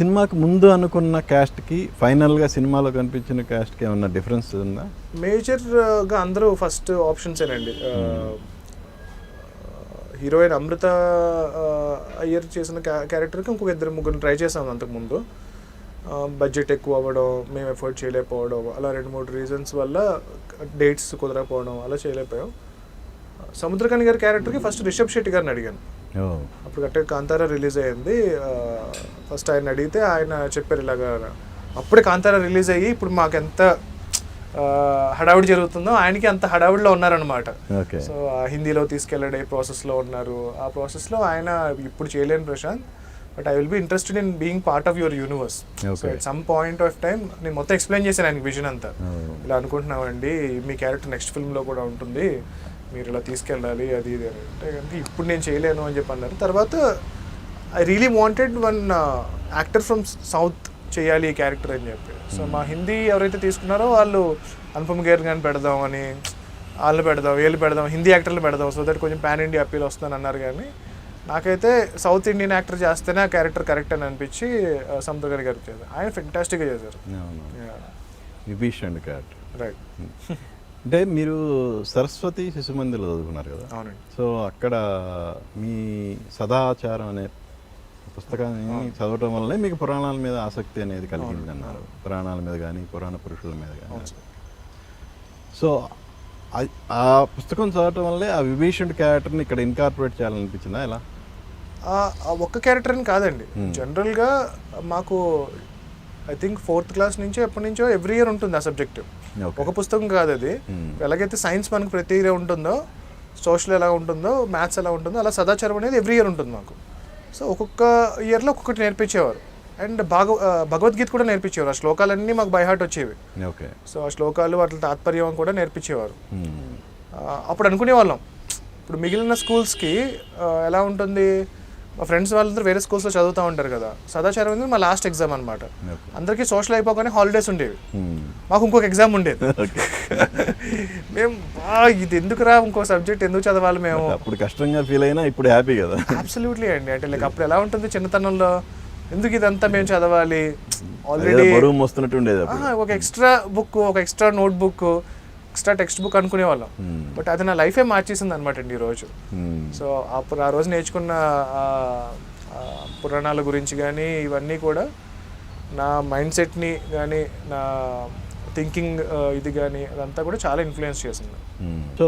సినిమాకి ముందు అనుకున్న క్యాస్ట్కి ఫైనల్గా సినిమాలో కనిపించిన క్యాస్ట్కి ఏమన్నా డిఫరెన్స్ ఉందా? మేజర్గా అందరూ ఫస్ట్ ఆప్షన్సేనండి. హీరోయిన్ అమృత అయ్యర్ చేసిన క్యారెక్టర్కి ఇంకొక ఇద్దరు ముగ్గురు ట్రై చేసాం అంతకుముందు. బడ్జెట్ ఎక్కువ అవ్వడం, మేము ఎఫర్ట్ చేయలేకపోవడం, అలా 2-3 రీజన్స్ వల్ల డేట్స్ కుదరకపోవడం అలా చేయలేకపోయాం. సముద్రకని గారి క్యారెక్టర్కి ఫస్ట్ రిషబ్ శెట్టి గారిని అడిగాను. అప్పుడు కరెక్ట్గా కాంతారా రిలీజ్ అయ్యింది. ఫస్ట్ ఆయన అడిగితే ఆయన చెప్పారు ఇలాగా, అప్పుడే కాంతారా రిలీజ్ అయ్యి ఇప్పుడు మాకు ఎంత హడావుడి జరుగుతుందో ఆయనకి అంత హడావుడిలో ఉన్నారనమాట. సో హిందీలో తీసుకెళ్ళడే ప్రాసెస్లో ఉన్నారు. ఆ ప్రాసెస్లో ఆయన ఇప్పుడు చేయలేను Prashant, but I will be interested in being part of your universe. So at some point of time నేను మొత్తం ఎక్స్ప్లెయిన్ చేశాను ఆయనకి విజన్ అంతా. ఇలా అనుకుంటున్నామండి, మీ క్యారెక్టర్ నెక్స్ట్ ఫిల్మ్లో కూడా ఉంటుంది, మీరు ఇలా తీసుకెళ్ళాలి అది ఇది అని. అంటే కనుక ఇప్పుడు నేను చేయలేను అని చెప్పి అన్నారు. తర్వాత I really wanted one actor from south చేయాలి ఈ క్యారెక్టర్ అని చెప్పి. సో మా హిందీ ఎవరైతే తీసుకున్నారో వాళ్ళు అనుపమ్ ఖేర్ గారిని పెడదాం అని, వాళ్ళని పెడదాం, వీళ్ళు పెడదాం, హిందీ యాక్టర్లు పెడదాం, సో దట్ కొంచెం పాన్ ఇండియా అప్పీల్ వస్తుందని అన్నారు. కానీ నాకైతే సౌత్ ఇండియన్ యాక్టర్ చేస్తేనే ఆ క్యారెక్టర్ కరెక్ట్ అని అనిపించి సముద్ర గారికి చేశారు. ఆయన ఫెంటాస్టిక్గా చేశారు. Vibhishan character right. అంటే మీరు సరస్వతి శిశు మందిర్లో చదువుకున్నారు కదా? అవునండి. సో అక్కడ మీ సదాచారం అనే పుస్తకాన్ని చదవటం వల్లనే మీకు పురాణాల మీద ఆసక్తి అనేది కలిగింది అన్నారు. పురాణాల మీద కానీ పురాణ పురుషుల మీద కానీ. సో ఆ పుస్తకం చదవటం వల్లే ఆ విభీషణ్ క్యారెక్టర్ని ఇక్కడ ఇన్కార్పొరేట్ చేయాలనిపించిందా? ఎలా? ఒక్క క్యారెక్టర్ అని కాదండి, జనరల్గా మాకు ఐ థింక్ 4th క్లాస్ నుంచో ఎప్పటి నుంచో ఎవ్రీ ఇయర్ ఉంటుంది ఆ సబ్జెక్ట్. ఒక పుస్తకం కాదు అది. ఎలాగైతే సైన్స్ మనకు ప్రతి ఇయర్ ఉంటుందో, సోషల్ ఎలా ఉంటుందో, మ్యాథ్స్ ఎలా ఉంటుందో, అలా సదాచారం అనేది ఎవ్రీ ఇయర్ ఉంటుంది మాకు. సో ఒక్కొక్క ఇయర్లో ఒక్కొక్కటి నేర్పించేవారు. అండ్ భగవద్గీత కూడా నేర్పించేవారు. ఆ శ్లోకాలన్నీ మాకు బై హార్ట్ వచ్చేవి. సో ఆ శ్లోకాలు వాటి తాత్పర్యం కూడా నేర్పించేవారు. అప్పుడు అనుకునేవాళ్ళం, ఇప్పుడు మిగిలిన స్కూల్స్కి ఎలా ఉంటుంది, మా ఫ్రెండ్స్ వాళ్ళందరూ వేరే స్కూల్స్లో చదువుతూ ఉంటారు కదా, సదాచారం అనేది మా లాస్ట్ ఎగ్జామ్ అనమాట. అందరికీ సోషల్ అయిపోగానే హాలిడేస్ ఉండేవి, మాకు ఇంకొక ఎగ్జామ్ ఉండేది. మేము ఇది ఎందుకురా, ఇంకో సబ్జెక్ట్ ఎందుకు చదవాలి మేము? అప్పుడు కష్టంగా ఫీల్ అయినా ఇప్పుడు హ్యాపీ కదా? అబ్సల్యూట్లీ అండి. అంటే లైక్ అప్పుడు ఎలా ఉంటుంది చిన్నతనంలో, ఎందుకు ఇదంతా మేము చదవాలి, ఆల్రెడీ వస్తున్నట్టు ఉండేది. ఒక ఎక్స్ట్రా బుక్, ఒక extra notebook, extra textbook అనుకునేవాళ్ళం. బట్ అది నా లైఫే మార్చేసింది అనమాట అండి ఈరోజు. సో అప్పుడు ఆ రోజు నేర్చుకున్న పురాణాల గురించి కానీ ఇవన్నీ కూడా నా మైండ్ సెట్ని కానీ, నా థింకింగ్ ఇది కానీ అదంతా కూడా చాలా ఇన్ఫ్లుయెన్స్ చేసింది. సో